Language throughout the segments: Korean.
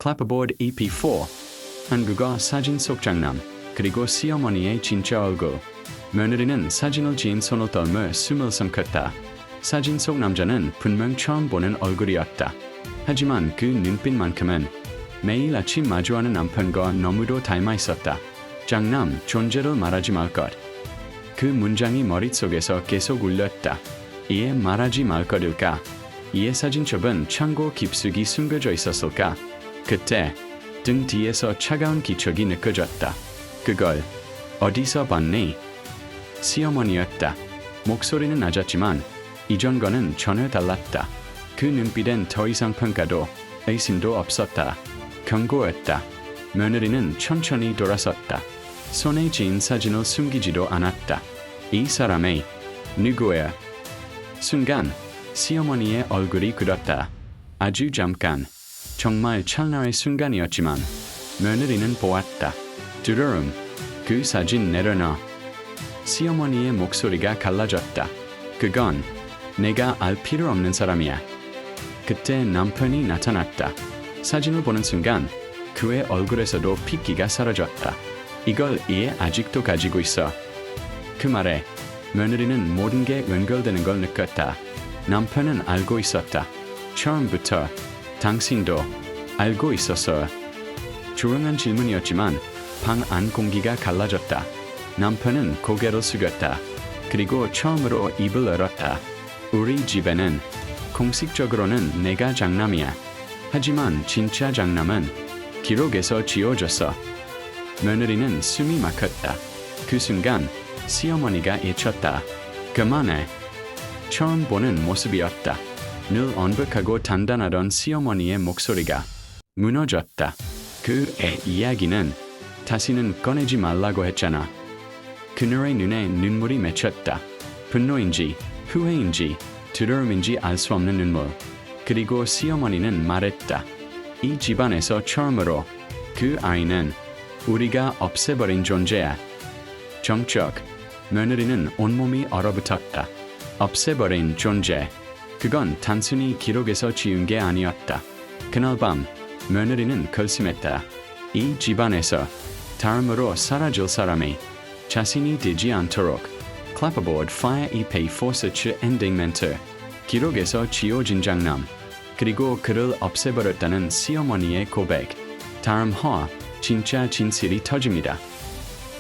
Clapperboard EP4 한국어 사진 속 장남 그리고 시어머니의 진짜 얼굴. 며느리는 사진을 지은 손을 떨며 숨을 삼켰다. 사진 속 남자는 분명 처음 보는 얼굴이었다. 하지만 그 눈빛만큼은 매일 아침 마주하는 남편과 너무도 닮아 있었다. 장남, 존재를 말하지 말 것. 그 문장이 머릿속에서 계속 울렸다. 이에 말하지 말 것일까? 이에 사진첩은 창고 깊숙이 숨겨져 있었을까? 그때 등 뒤에서 차가운 기척이 느껴졌다. 그걸 어디서 봤니? 시어머니였다. 목소리는 낮았지만 이전과는 전혀 달랐다. 그 눈빛엔 더 이상 평가도 의심도 없었다. 경고였다. 며느리는 천천히 돌아섰다. 손에 쥔 사진을 숨기지도 않았다. 이 사람이 누구야? 순간 시어머니의 얼굴이 굳었다. 아주 잠깐, 정말 찰나의 순간이었지만 며느리는 보았다. 두려움, 그 사진 내려놔. 시어머니의 목소리가 갈라졌다. 그건 내가 알 필요 없는 사람이야. 그때 남편이 나타났다. 사진을 보는 순간 그의 얼굴에서도 핏기가 사라졌다. 이걸 얘 아직도 가지고 있어. 그 말에 며느리는 모든 게 연결되는 걸 느꼈다. 남편은 알고 있었다. 처음부터 당신도 알고 있었어. 조용한 질문이었지만 방 안 공기가 갈라졌다. 남편은 고개를 숙였다. 그리고 처음으로 입을 열었다. 우리 집에는 공식적으로는 내가 장남이야. 하지만 진짜 장남은 기록에서 지워졌어. 며느리는 숨이 막혔다. 그 순간 시어머니가 외쳤다. 그만해. 처음 보는 모습이었다. 늘 언벽하고 단단하던 시어머니의 목소리가 무너졌다. 그의 이야기는 다시는 꺼내지 말라고 했잖아. 그녀의 눈에 눈물이 맺혔다. 분노인지 후회인지 두려움인지 알 수 없는 눈물. 그리고 시어머니는 말했다. 이 집안에서 처음으로 그 아이는 우리가 없애버린 존재야. 정적. 며느리는 온몸이 얼어붙었다. 없애버린 존재. 그건 단순히 기록에서 지운 게 아니었다. 그날 밤 며느리는 결심했다. 이 집안에서 다음으로 사라질 사람이 자신이 되지 않도록. Clapperboard Fire EP4 Search Ending Mentor. 기록에서 지워진 장남. 그리고 그를 없애버렸다는 시어머니의 고백. 다음 화 진짜 진실이 터집니다.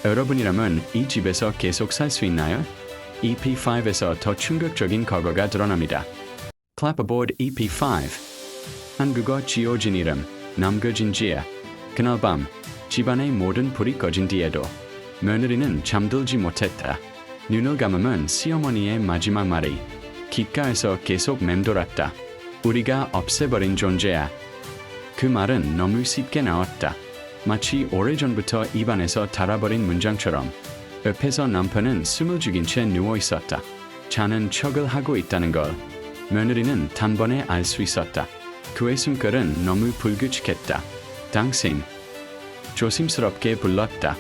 여러분이라면 이 집에서 계속 살 수 있나요? EP5에서 더 충격적인 과거가 드러납니다. Clapperboard EP5 한국어 지워진 이름 남겨진 지혜. 그날 밤 집안의 모든 불이 꺼진 뒤에도 며느리는 잠들지 못했다. 눈을 감으면 시어머니의 마지막 말이 귓가에서 계속 맴돌았다. 우리가 없애버린 존재야. 그 말은 너무 쉽게 나왔다. 마치 오래전부터 입안에서 닳아버린 문장처럼. 옆에서 남편은 숨을 죽인 채 누워있었다. 자는 척을 하고 있다는 걸 며느리는 단번에 알 수 있었다. 그의 숨결은 너무 불규칙했다. 당신. 조심스럽게 불렀다.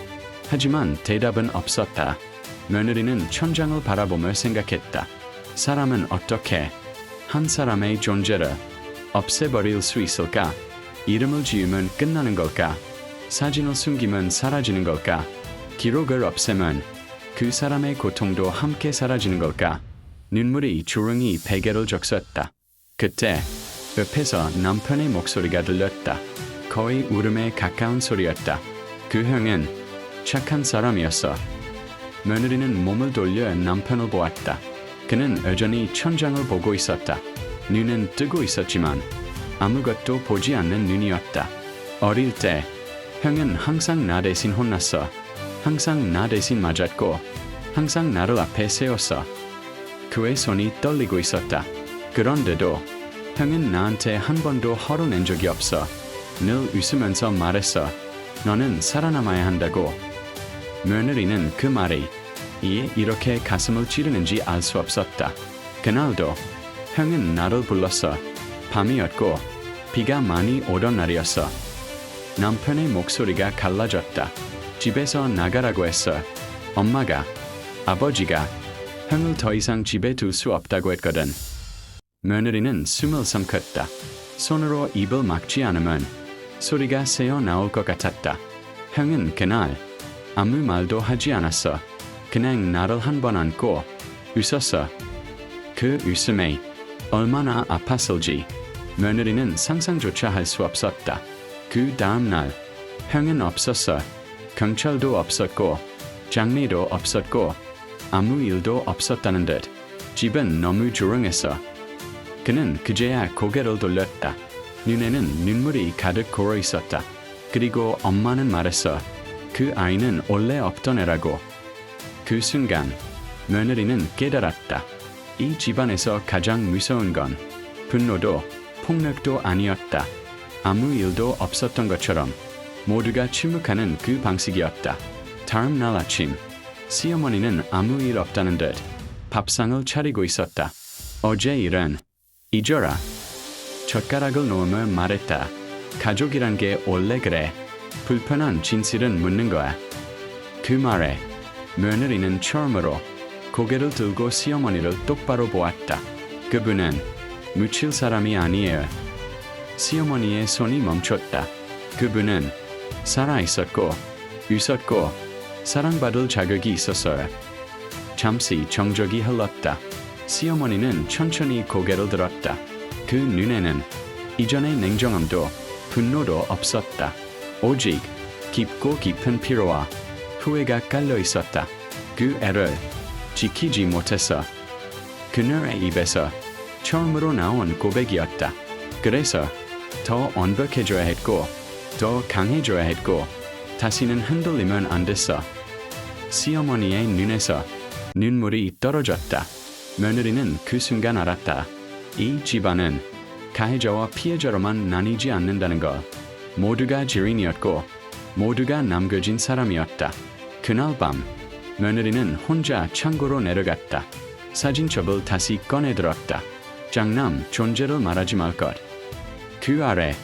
하지만 대답은 없었다. 며느리는 천장을 바라보며 생각했다. 사람은 어떻게 한 사람의 존재를 없애버릴 수 있을까? 이름을 지우면 끝나는 걸까? 사진을 숨기면 사라지는 걸까? 기록을 없애면 그 사람의 고통도 함께 사라지는 걸까? 눈물이 조용히 베개를 적셨다. 그때 옆에서 남편의 목소리가 들렸다. 거의 울음에 가까운 소리였다. 그 형은 착한 사람이었어. 며느리는 몸을 돌려 남편을 보았다. 그는 여전히 천장을 보고 있었다. 눈은 뜨고 있었지만 아무것도 보지 않는 눈이었다. 어릴 때 형은 항상 나 대신 혼났어. 항상 나 대신 맞았고 항상 나를 앞에 세웠어. 그의 손이 떨리고 있었다. 그런데도 형은 나한테 한 번도 화를 낸 적이 없어. 늘 웃으면서 말했어. 너는 살아남아야 한다고. 며느리는 그 말이 이에 이렇게 가슴을 찌르는지 알 수 없었다. 그날도 형은 나를 불렀어. 밤이었고 비가 많이 오던 날이었어. 남편의 목소리가 갈라졌다. 집에서 나가라고 했어. 엄마가, 아버지가 형을 더 이상 집에 둘 수 없다고 했거든. 며느리는 숨을 삼켰다. 손으로 입을 막지 않으면 소리가 새어 나올 것 같았다. 형은 그날 아무 말도 하지 않았어. 그냥 나를 한 번 안고 웃었어. 그 웃음에 얼마나 아팠을지 며느리는 상상조차 할 수 없었다. 그 다음 날 형은 없었어. 경찰도 없었고 장례도 없었고 아무 일도 없었다는 듯 집은 너무 조용했어. 그는 그제야 고개를 돌렸다. 눈에는 눈물이 가득 고여 있었다. 그리고 엄마는 말했어. 그 아이는 원래 없던 애라고. 그 순간 며느리는 깨달았다. 이 집안에서 가장 무서운 건 분노도 폭력도 아니었다. 아무 일도 없었던 것처럼 모두가 침묵하는 그 방식이었다. 다음 날 아침 시어머니는 아무 일 없다는 듯 밥상을 차리고 있었다. 어제 일은 잊어라. 젓가락을 놓으며 말했다. 가족이란 게 원래 그래. 불편한 진실은 묻는 거야. 그 말에 며느리는 처음으로 고개를 들고 시어머니를 똑바로 보았다. 그분은 묻힐 사람이 아니에요. 시어머니의 손이 멈췄다. 그분은 살아있었고 웃었고 사랑받을 자격이 있었어요. 잠시 정적이 흘렀다. 시어머니는 천천히 고개를 들었다. 그 눈에는 이전의 냉정함도 분노도 없었다. 오직 깊고 깊은 피로와 후회가 깔려 있었다. 그 애를 지키지 못해서 그녀의 입에서 처음으로 나온 고백이었다. 그래서 더 완벽해져야 했고 더 강해져야 했고 다시는 흔들리면 안 됐어. 시어머니의 눈에서 눈물이 떨어졌다. 며느리는 그 순간 알았다. 이 집안은 가해자와 피해자로만 나뉘지 않는다는 걸. 모두가 지인이었고 모두가 남겨진 사람이었다. 그날 밤 며느리는 혼자 창고로 내려갔다. 사진첩을 다시 꺼내들었다. 장남 존재를 말하지 말 것. 그 아래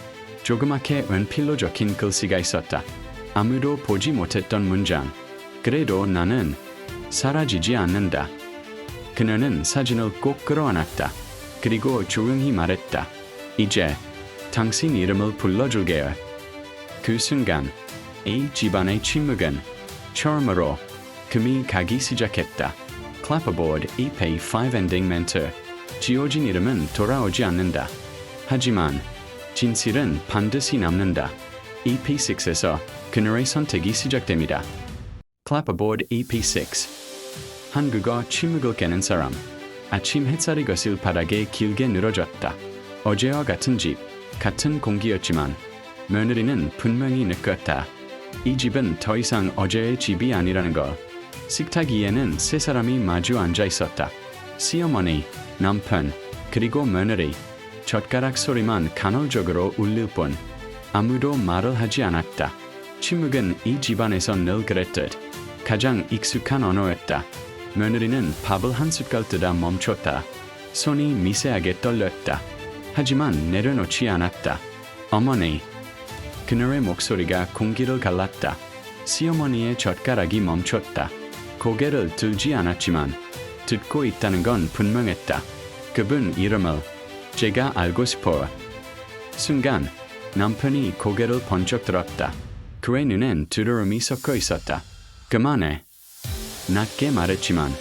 조그맣게 연필로 적힌 글씨가 있었다. 아무도 보지 못했던 문장. 그래도 나는 사라지지 않는다. 그녀는 사진을 꼭 끌어안았다. 그리고 조용히 말했다. 이제 당신 이름을 불러줄게요. 그 순간 이 집안의 침묵은 처음으로 금이 가기 시작했다. Clapperboard EP5 엔딩 멘트. 지워진 이름은 돌아오지 않는다. 하지만 진실은 반드시 남는다. EP6에서 그녀의 선택이 시작됩니다. Clapperboard EP6. 한국어 침묵을 깨는 사람. 아침 햇살이 거실 바닥에 길게 늘어졌다. 어제와 같은 집, 같은 공기였지만 며느리는 분명히 느꼈다. 이 집은 더 이상 어제의 집이 아니라는 걸. 식탁 위에는 세 사람이 마주 앉아 있었다. 시어머니, 남편, 그리고 며느리. 젓가락 소리만 간헐적으로 울릴 뿐 아무도 말을 하지 않았다. 침묵은 이 집안에서 늘 그랬듯 가장 익숙한 언어였다. 며느리는 밥을 한 숟갈 뜨다 멈췄다. 손이 미세하게 떨렸다. 하지만 내려놓지 않았다. 어머니. 그녀의 목소리가 공기를 갈랐다. 시어머니의 젓가락이 멈췄다. 고개를 들지 않았지만 듣고 있다는 건 분명했다. 그분 이름을 제가 알고 싶어요. 순간 남편이 고개를 번쩍 들었다. 그의 눈엔 두려움이 섞여 있었다. 그만해. 낮게 말했지만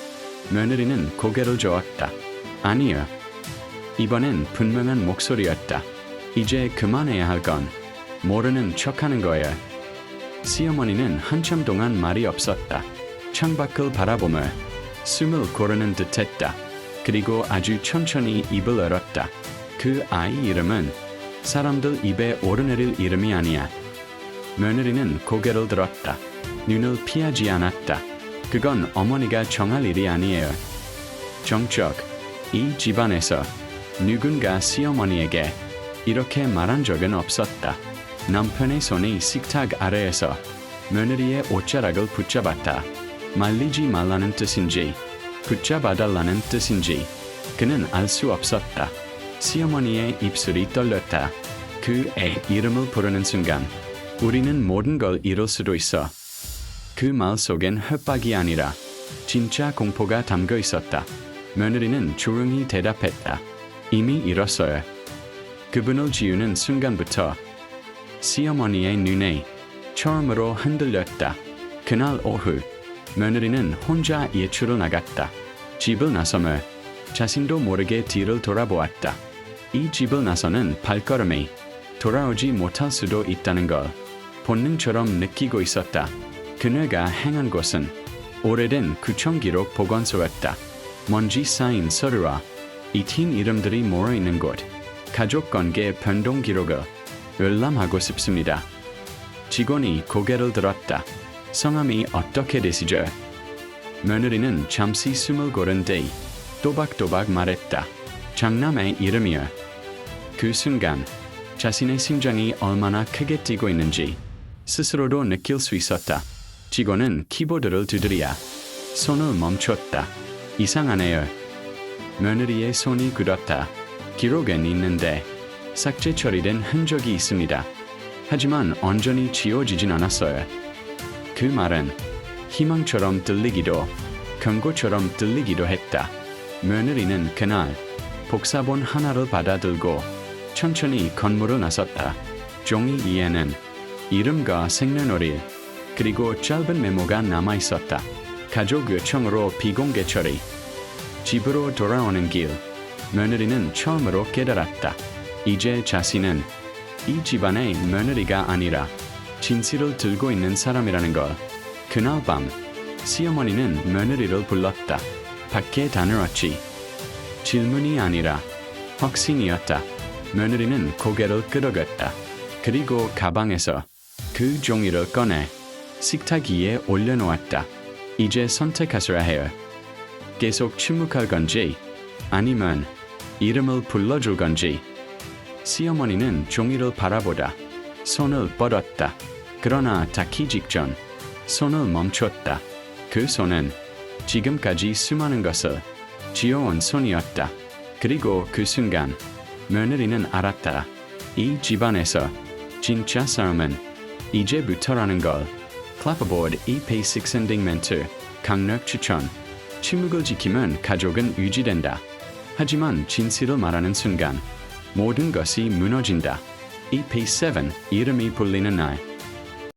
며느리는 고개를 저었다. 아니요. 이번엔 분명한 목소리였다. 이제 그만해야 할 건 모르는 척하는 거예요. 시어머니는 한참 동안 말이 없었다. 창밖을 바라보며 숨을 고르는 듯했다. 그리고 아주 천천히 입을 열었다. 그 아이 이름은 사람들 입에 오르내릴 이름이 아니야. 며느리는 고개를 들었다. 눈을 피하지 않았다. 그건 어머니가 정할 일이 아니에요. 정적, 이 집안에서 누군가 시어머니에게 이렇게 말한 적은 없었다. 남편의 손이 식탁 아래에서 며느리의 옷자락을 붙잡았다. 말리지 말라는 뜻인지 붙잡아달라는 뜻인지 그는 알 수 없었다. 시어머니의 입술이 떨렸다. 그 애 이름을 부르는 순간 우리는 모든 걸 잃을 수도 있어. 그 말 속엔 협박이 아니라 진짜 공포가 담겨 있었다. 며느리는 조용히 대답했다. 이미 잃었어요. 그분을 지우는 순간부터 시어머니의 눈에 처음으로 흔들렸다. 그날 오후 며느리는 혼자 외출을 나갔다. 집을 나서며 자신도 모르게 뒤를 돌아보았다. 이 집을 나서는 발걸음이 돌아오지 못할 수도 있다는 걸 본능처럼 느끼고 있었다. 그녀가 행한 곳은 오래된 구청기록 보건소였다. 먼지 쌓인 서류와 잊힌 이름들이 모여있는 곳. 가족관계 변동 기록을 열람하고 싶습니다. 직원이 고개를 들었다. 성함이 어떻게 되시죠? 며느리는 잠시 숨을 고른 뒤 또박또박 말했다. 장남의 이름이요. 그 순간 자신의 심장이 얼마나 크게 뛰고 있는지 스스로도 느낄 수 있었다. 직원은 키보드를 두드려 손을 멈췄다. 이상하네요. 며느리의 손이 굳었다. 기록은 있는데 삭제 처리된 흔적이 있습니다. 하지만 온전히 지워지진 않았어요. 그 말은 희망처럼 들리기도 경고처럼 들리기도 했다. 며느리는 그날 복사본 하나를 받아들고 천천히 건물을 나섰다. 종이 위에는 이름과 생년월일 그리고 짧은 메모가 남아있었다. 가족 요청으로 비공개 처리. 집으로 돌아오는 길 며느리는 처음으로 깨달았다. 이제 자신은 이 집안의 며느리가 아니라 진실을 들고 있는 사람이라는 걸. 그날 밤 시어머니는 며느리를 불렀다. 밖에 다녀왔지. 질문이 아니라 확신이었다. 며느리는 고개를 끄덕였다. 그리고 가방에서 그 종이를 꺼내 식탁 위에 올려놓았다. 이제 선택하셔야 해요. 계속 침묵할 건지 아니면 이름을 불러줄 건지. 시어머니는 종이를 바라보다 손을 뻗었다. 그러나 닿기 직전 손을 멈췄다. 그 손은 지금까지 수많은 것을 지어온 손이었다. 그리고 그 순간 며느리는 알았다. 이 집안에서 진짜 싸움은 이제부터라는 걸. 클래퍼보드 EP6 엔딩 멘트 강력 추천. 침묵을 지키면 가족은 유지된다. 하지만 진실을 말하는 순간 모든 것이 무너진다. EP7 이름이 불리는 날.